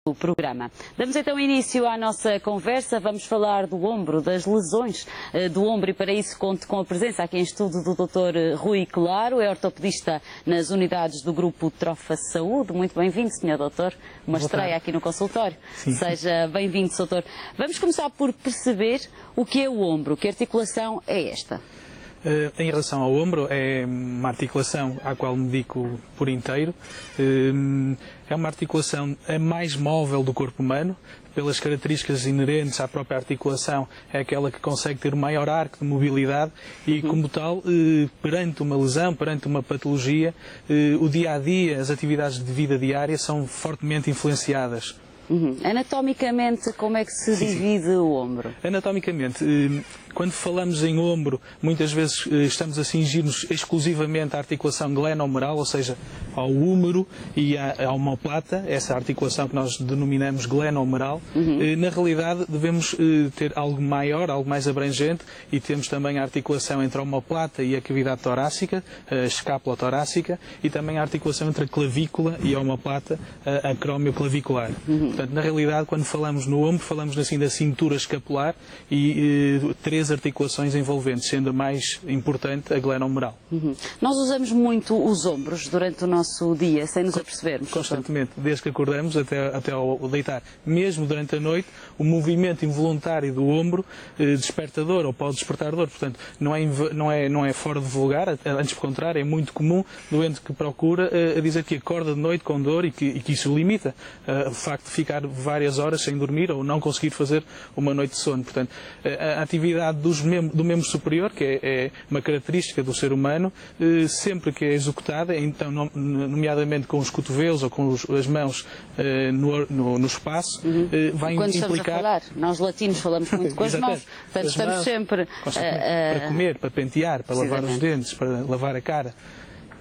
O programa. Damos então início à nossa conversa, vamos falar do ombro, das lesões do ombro, e para isso conto com a presença aqui em estudo do Dr. Rui Claro, é ortopedista nas unidades do grupo Trofa Saúde. Muito bem-vindo, Sr. Doutor, uma estreia aqui no consultório. Sim. Seja bem-vindo, Doutor. Vamos começar por perceber o que é o ombro, que articulação é esta? Em relação ao ombro, é uma articulação à qual me dedico por inteiro. É uma articulação a mais móvel do corpo humano, pelas características inerentes à própria articulação, é aquela que consegue ter o maior arco de mobilidade e, como tal, perante uma lesão, perante uma patologia, o dia-a-dia, as atividades de vida diária são fortemente influenciadas. Anatomicamente, como é que se divide o ombro? Anatomicamente, quando falamos em ombro, muitas vezes estamos a cingir-nos exclusivamente à articulação glenohumeral, ou seja, ao húmero e à omoplata, essa articulação que nós denominamos glenohumeral. Na realidade, devemos ter algo maior, algo mais abrangente, e temos também a articulação entre a omoplata e a cavidade torácica, a escápula torácica, e também a articulação entre a clavícula e a omoplata, a acromioclavicular. Portanto, na realidade, quando falamos no ombro, falamos assim da cintura escapular e três articulações envolventes, sendo a mais importante a glenohumeral. Nós usamos muito os ombros durante o nosso dia, sem nos apercebermos. Constantemente, desde que acordamos até ao deitar. Mesmo durante a noite, o movimento involuntário do ombro desperta dor ou pode despertar dor. Portanto, não é fora de vulgar, antes pelo contrário, é muito comum doente que procura a dizer que acorda de noite com dor e que isso limita o facto de ficar várias horas sem dormir ou não conseguir fazer uma noite de sono. Portanto, a atividade do membro superior, que é uma característica do ser humano, sempre que é executada, então, nomeadamente com os cotovelos ou com as mãos no espaço, vai quando implicar... Estamos a falar, nós latinos falamos muito com as mãos, portanto estamos sempre... Para comer, para pentear, para lavar os dentes, para lavar a cara.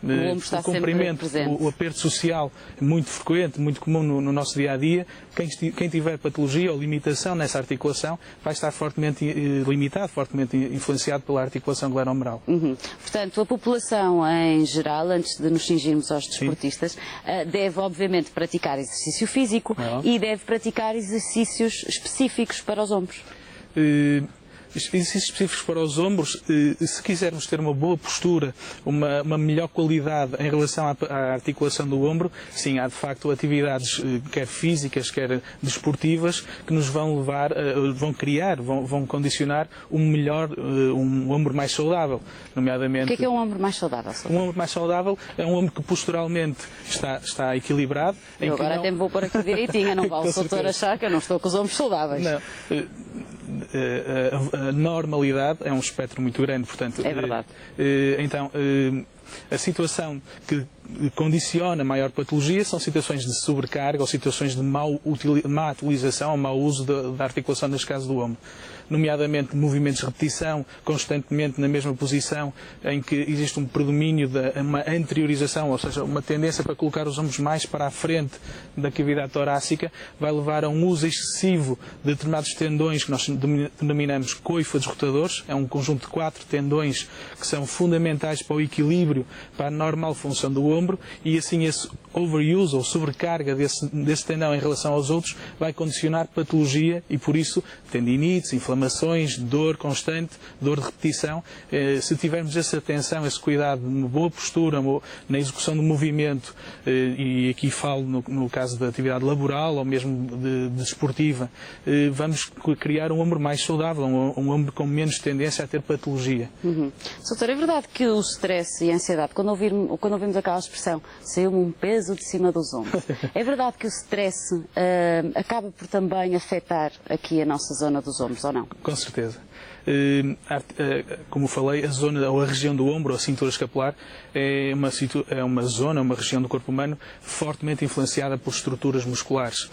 O comprimento, o aperto social muito frequente, muito comum no nosso dia-a-dia. Quem tiver patologia ou limitação nessa articulação vai estar fortemente limitado, fortemente influenciado pela articulação glenohumeral. Portanto, a população em geral, antes de nos cingirmos aos desportistas, deve obviamente praticar exercício físico e deve praticar exercícios específicos para os ombros. Exercícios específicos para os ombros, se quisermos ter uma boa postura, uma melhor qualidade em relação à articulação do ombro, sim, há de facto atividades quer físicas, quer desportivas, que nos vão levar, vão condicionar um ombro mais saudável, nomeadamente... O que é um ombro mais saudável? Um ombro mais saudável é um ombro que posturalmente está equilibrado. Eu agora até me vou pôr aqui direitinho, não vale o doutor achar que eu não estou com os ombros saudáveis. Não. A normalidade é um espectro muito grande, portanto... É verdade. Então, a situação que condiciona maior patologia são situações de sobrecarga ou situações de má utilização ou mau uso da articulação, neste caso do ombro. Nomeadamente movimentos de repetição, constantemente na mesma posição, em que existe um predomínio de uma anteriorização, ou seja, uma tendência para colocar os ombros mais para a frente da cavidade torácica, vai levar a um uso excessivo de determinados tendões que nós denominamos coífades rotadores. É um conjunto de 4 tendões que são fundamentais para o equilíbrio, para a normal função do ombro, e assim esse overuse ou sobrecarga desse tendão em relação aos outros vai condicionar patologia e, por isso, tendinites, inflamações, dor constante, dor de repetição. Se tivermos essa atenção, esse cuidado, uma boa postura na execução do movimento, e aqui falo no caso da atividade laboral ou mesmo de desportiva, vamos criar um ombro mais saudável, um ombro com menos tendência a ter patologia. Doutor, é verdade que o stress e a ansiedade, quando ouvimos aquela expressão, saiu-me um peso de cima dos ombros, é verdade que o stress acaba por também afetar aqui a nossa zona dos ombros, ou não? Com certeza. Como falei, a zona ou a região do ombro, a cintura escapular, é uma zona, uma região do corpo humano fortemente influenciada por estruturas musculares,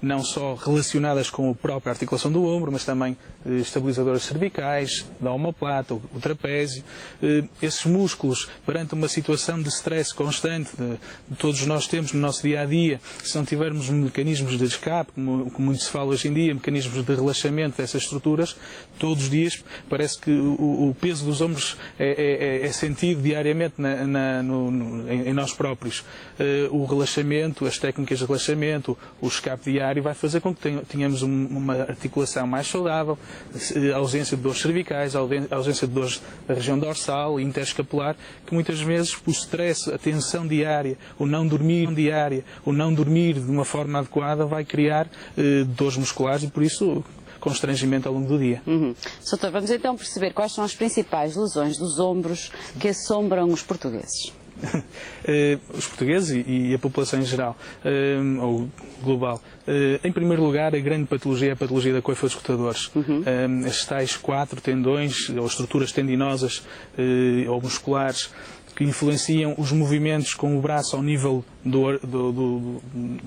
não só relacionadas com a própria articulação do ombro, mas também estabilizadoras cervicais, da omoplata, o trapézio. Esses músculos, perante uma situação de stress constante, todos nós temos no nosso dia-a-dia, se não tivermos mecanismos de escape, como muito se fala hoje em dia, mecanismos de relaxamento dessas estruturas, todos todos os dias, parece que o peso dos ombros é sentido diariamente em nós próprios. O relaxamento, as técnicas de relaxamento, o escape diário vai fazer com que tenhamos uma articulação mais saudável, a ausência de dores cervicais, a ausência de dores da região dorsal e interescapular, que muitas vezes o stress, a tensão diária, o não dormir de uma forma adequada vai criar dores musculares e por isso constrangimento ao longo do dia. Doutor, vamos então perceber quais são as principais lesões dos ombros que assombram os portugueses. Os portugueses e a população em geral, ou global. Em primeiro lugar, a grande patologia é a patologia da coifa dos rotadores. As tais 4 tendões ou estruturas tendinosas ou musculares que influenciam os movimentos com o braço ao nível do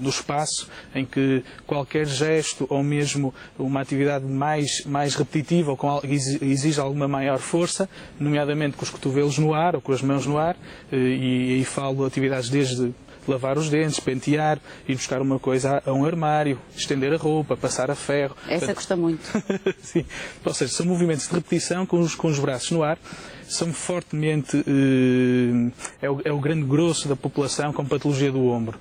espaço, em que qualquer gesto ou mesmo uma atividade mais repetitiva ou exige alguma maior força, nomeadamente com os cotovelos no ar ou com as mãos no ar, e aí falo de atividades desde lavar os dentes, pentear, ir buscar uma coisa a um armário, estender a roupa, passar a ferro. Essa custa muito. Sim. Ou seja, são movimentos de repetição com os braços no ar. São fortemente, é o grande grosso da população com patologia do ombro.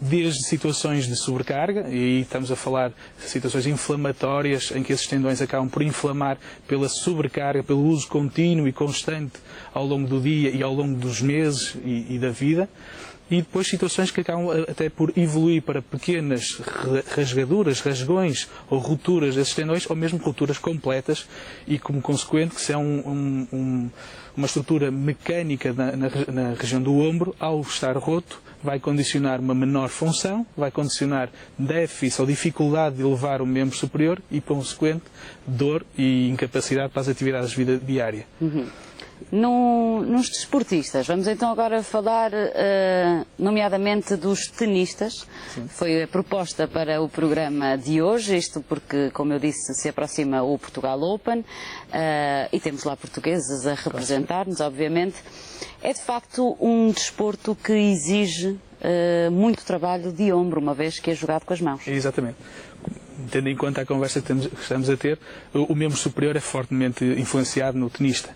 Desde situações de sobrecarga, e aí estamos a falar de situações inflamatórias, em que esses tendões acabam por inflamar pela sobrecarga, pelo uso contínuo e constante ao longo do dia e ao longo dos meses e da vida. E depois situações que acabam até por evoluir para pequenas rasgaduras, rasgões ou rupturas desses tendões, ou mesmo rupturas completas, e como consequente, que se é uma estrutura mecânica na região do ombro, ao estar roto, vai condicionar uma menor função, vai condicionar déficit ou dificuldade de elevar o membro superior e, consequente, dor e incapacidade para as atividades de vida diária. Nos desportistas, vamos então agora falar nomeadamente dos tenistas. Sim. Foi a proposta para o programa de hoje, isto porque, como eu disse, se aproxima o Portugal Open e temos lá portugueses a representar-nos, obviamente. É de facto um desporto que exige muito trabalho de ombro, uma vez que é jogado com as mãos. Exatamente. Tendo em conta a conversa que estamos a ter, o membro superior é fortemente influenciado no tenista.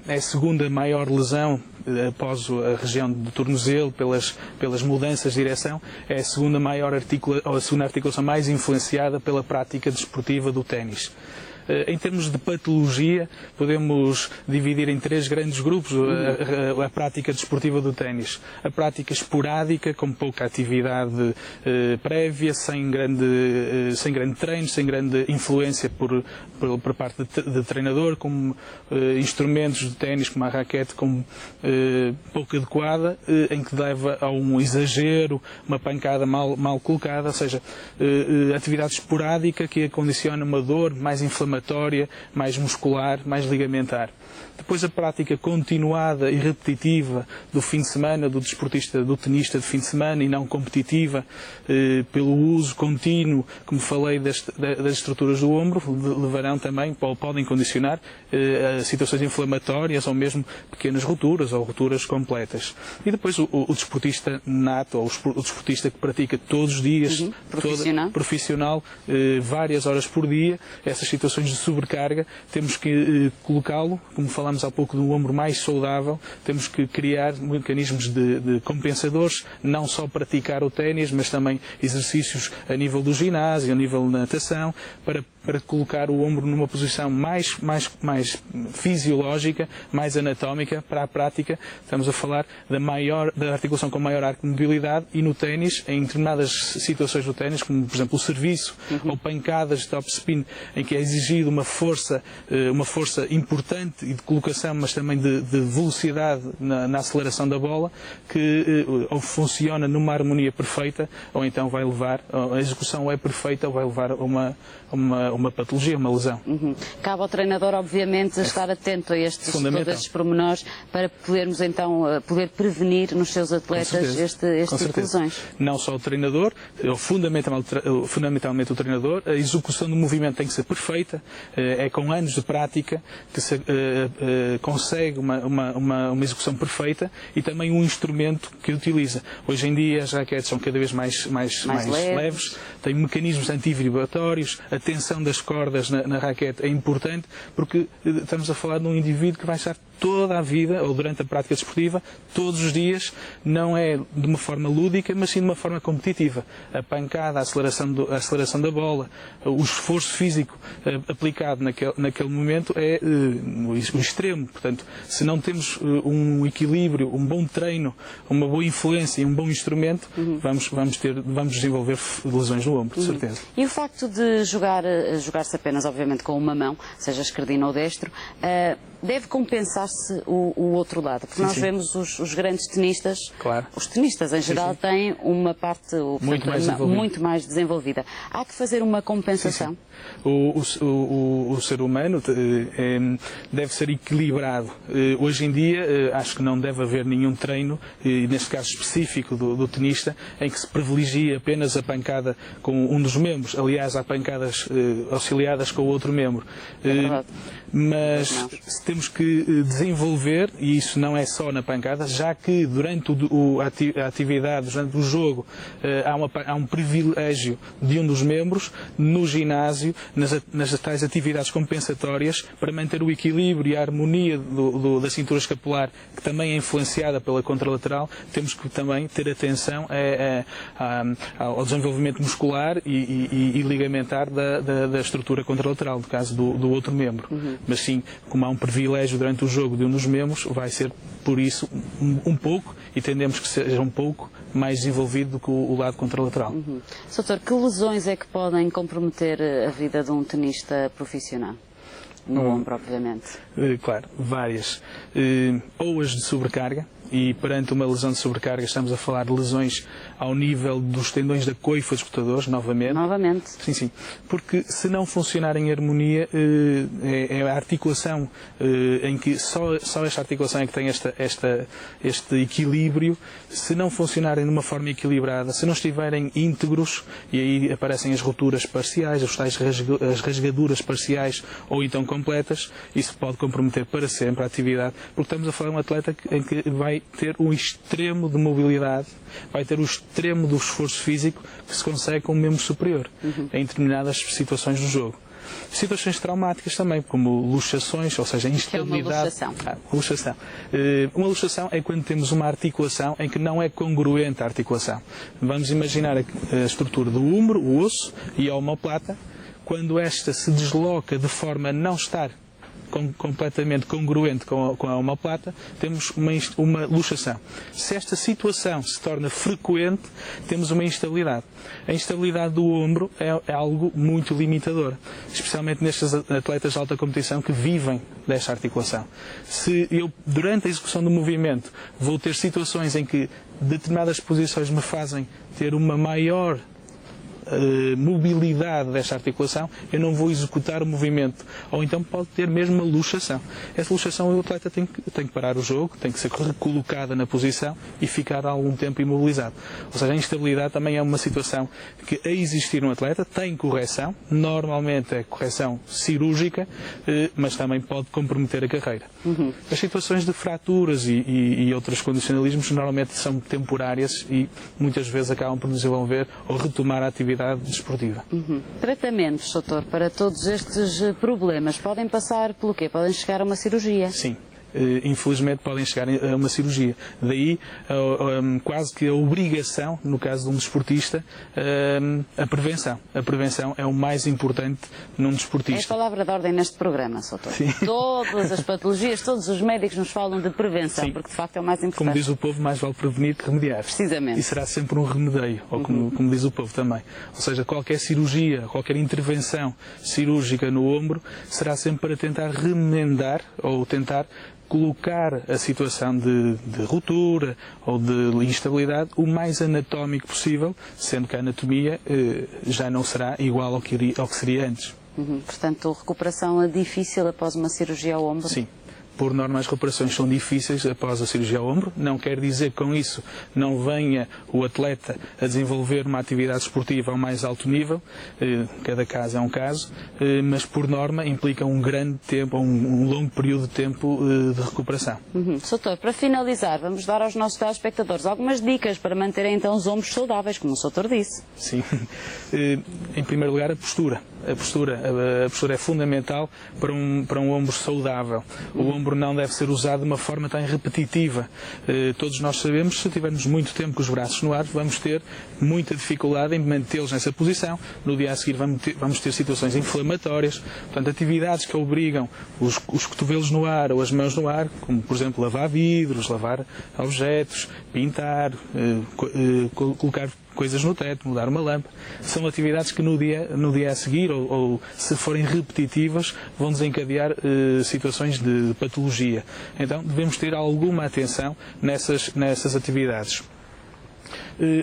É a segunda maior lesão após a região do tornozelo, pelas mudanças de direção, é a segunda a segunda articulação mais influenciada pela prática desportiva do ténis. Em termos de patologia, podemos dividir em 3 grandes grupos a prática desportiva do ténis. A prática esporádica, com pouca atividade prévia, sem grande treino, sem grande influência por parte de treinador, com instrumentos de ténis, como a raquete, pouco adequada, em que leva a um exagero, uma pancada mal colocada, ou seja, atividade esporádica que condiciona uma dor mais inflamatória, mais muscular, mais ligamentar. Depois a prática continuada e repetitiva do fim de semana, do desportista, do tenista de fim de semana e não competitiva, pelo uso contínuo, como falei, das estruturas do ombro, levarão também, podem condicionar a situações inflamatórias ou mesmo pequenas rupturas ou rupturas completas. E depois o desportista nato, ou o desportista que pratica todos os dias, profissional, várias horas por dia, essas situações de sobrecarga, temos que colocá-lo, como falámos há pouco, do ombro mais saudável, temos que criar mecanismos de compensadores, não só praticar o ténis, mas também exercícios a nível do ginásio, a nível da natação, para colocar o ombro numa posição mais fisiológica, mais anatómica para a prática. Estamos a falar da articulação com maior arco de mobilidade, e no ténis, em determinadas situações do ténis, como por exemplo o serviço ou pancadas de topspin, em que é exigido uma força importante e de colocação, mas também de velocidade na aceleração da bola, que ou funciona numa harmonia perfeita, ou então vai levar, a execução é perfeita, ou vai levar a uma patologia, uma lesão. Cabe ao treinador, obviamente, estar atento a todos estes pormenores para podermos então poder prevenir nos seus atletas este tipo de lesões. Não só o treinador, fundamentalmente o treinador, a execução do movimento tem que ser perfeita, é com anos de prática que se consegue uma execução perfeita, e também um instrumento que utiliza. Hoje em dia as raquetes são cada vez mais leves, têm mecanismos antivibratórios, a tensão colocação das cordas na raquete é importante, porque estamos a falar de um indivíduo que vai estar toda a vida, ou durante a prática desportiva, todos os dias, não é de uma forma lúdica, mas sim de uma forma competitiva. A pancada, a aceleração da bola, o esforço físico aplicado naquele momento é o extremo. Portanto, se não temos um equilíbrio, um bom treino, uma boa influência e um bom instrumento, vamos desenvolver lesões no ombro, de certeza. E o facto de jogar-se apenas, obviamente, com uma mão, seja esquerdino ou destro, deve compensar-se o outro lado, porque nós vemos os grandes tenistas, claro, os tenistas em geral têm uma parte muito mais desenvolvida. Há que fazer uma compensação? O ser humano deve ser equilibrado. Hoje em dia acho que não deve haver nenhum treino, neste caso específico do tenista, em que se privilegie apenas a pancada com um dos membros. Aliás, há pancadas auxiliadas com o outro membro. Mas temos que desenvolver, e isso não é só na pancada, já que durante a atividade, durante o jogo, há um privilégio de um dos membros, no ginásio, nas tais atividades compensatórias, para manter o equilíbrio e a harmonia da cintura escapular, que também é influenciada pela contralateral, temos que também ter atenção ao desenvolvimento muscular e ligamentar da estrutura contralateral, no caso do outro membro. Mas sim, como há um privilégio durante o jogo de um dos membros, vai ser por isso um pouco, e tendemos que seja um pouco mais desenvolvido do que o lado contralateral. Doutor, que lesões é que podem comprometer a vida de um tenista profissional? No ombro, obviamente. Claro, várias. Ou as de sobrecarga, e perante uma lesão de sobrecarga estamos a falar de lesões ao nível dos tendões da coifa dos rotadores, novamente. Sim. Porque se não funcionar em harmonia, é a articulação em que só esta articulação é que tem este equilíbrio. Se não funcionarem de uma forma equilibrada, se não estiverem íntegros, e aí aparecem as rupturas parciais, as rasgaduras parciais ou então completas, isso pode comprometer para sempre a atividade, porque estamos a falar de um atleta em que vai ter um extremo de mobilidade, vai ter o extremo do esforço físico que se consegue com o membro superior, em determinadas situações do jogo. Situações traumáticas também, como luxações, ou seja, instabilidade. Que é uma luxação? Luxação. Uma luxação é quando temos uma articulação em que não é congruente a articulação. Vamos imaginar a estrutura do ombro, o osso e a omoplata. Quando esta se desloca de forma a não estar completamente congruente com a omoplata, temos uma luxação. Se esta situação se torna frequente, temos uma instabilidade. A instabilidade do ombro é algo muito limitador, especialmente nestes atletas de alta competição que vivem desta articulação. Se eu, durante a execução do movimento, vou ter situações em que determinadas posições me fazem ter uma maior mobilidade desta articulação, eu não vou executar o movimento, ou então pode ter mesmo uma luxação. Essa luxação o atleta tem que parar o jogo, tem que ser recolocada na posição e ficar algum tempo imobilizado. Ou seja, a instabilidade também é uma situação que, a existir um atleta, tem correção, normalmente é correção cirúrgica, mas também pode comprometer a carreira. As situações de fraturas e outros condicionalismos normalmente são temporárias e muitas vezes acabam por desenvolver ou retomar a atividade desportiva. Tratamentos, doutor, para todos estes problemas podem passar pelo quê? Podem chegar a uma cirurgia? Sim. Infelizmente podem chegar a uma cirurgia. Daí quase que a obrigação, no caso de um desportista, a prevenção. A prevenção é o mais importante num desportista. É a palavra de ordem neste programa, doutor. Sim. Todas as patologias, todos os médicos nos falam de prevenção, sim, porque de facto é o mais importante. Como diz o povo, mais vale prevenir que remediar. Precisamente. E será sempre um remedeio, ou como diz o povo também. Ou seja, qualquer cirurgia, qualquer intervenção cirúrgica no ombro será sempre para tentar remendar ou tentar colocar a situação de ruptura ou de instabilidade o mais anatómico possível, sendo que a anatomia já não será igual ao que seria antes. Portanto, recuperação é difícil após uma cirurgia ao ombro? Sim. por norma as recuperações são difíceis após a cirurgia ao ombro. Não quer dizer que com isso não venha o atleta a desenvolver uma atividade esportiva ao mais alto nível, cada caso é um caso, mas por norma implica um grande tempo, um longo período de tempo de recuperação. Doutor, para finalizar, vamos dar aos nossos telespectadores algumas dicas para manterem então os ombros saudáveis, como o doutor disse. Sim. Em primeiro lugar, a postura. A postura é fundamental para um ombro saudável. O ombro não deve ser usado de uma forma tão repetitiva. Todos nós sabemos que se tivermos muito tempo com os braços no ar, vamos ter muita dificuldade em mantê-los nessa posição. No dia a seguir vamos ter situações inflamatórias. Portanto, atividades que obrigam os cotovelos no ar ou as mãos no ar, como por exemplo lavar vidros, lavar objetos, pintar, colocar coisas no teto, mudar uma lâmpada, são atividades que no dia a seguir, ou se forem repetitivas, vão desencadear situações de patologia. Então devemos ter alguma atenção nessas atividades.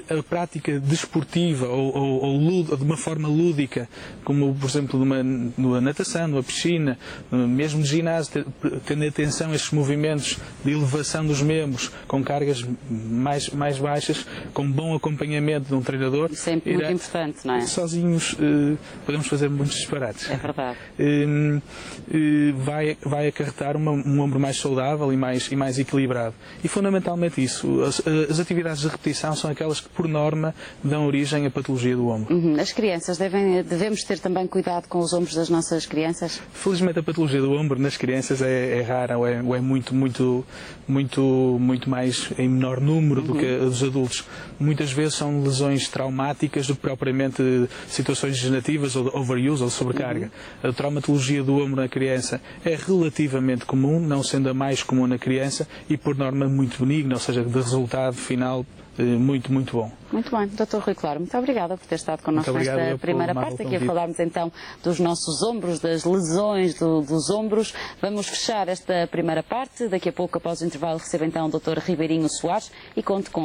A prática desportiva ou de uma forma lúdica, como por exemplo numa natação, numa piscina, mesmo de ginásio, tendo atenção a estes movimentos de elevação dos membros com cargas mais baixas, com bom acompanhamento de um treinador. Isso é muito importante, não é? Sozinhos podemos fazer muitos disparates. É verdade. Vai acarretar um ombro mais saudável e mais equilibrado. E fundamentalmente isso, as atividades de repetição são aquelas que, por norma, dão origem à patologia do ombro. As crianças, devemos ter também cuidado com os ombros das nossas crianças? Felizmente a patologia do ombro nas crianças é rara ou é muito mais em menor número do que a dos adultos. Muitas vezes são lesões traumáticas do que propriamente situações degenerativas ou overuse ou sobrecarga. A traumatologia do ombro na criança é relativamente comum, não sendo a mais comum na criança e por norma muito benigna, ou seja, de resultado final muito bom. Muito bem, Dr. Rui Claro, muito obrigada por ter estado connosco nesta primeira parte, aqui a falarmos então dos nossos ombros, das lesões dos ombros. Vamos fechar esta primeira parte, daqui a pouco após o intervalo recebo então o Dr. Ribeirinho Soares e conto com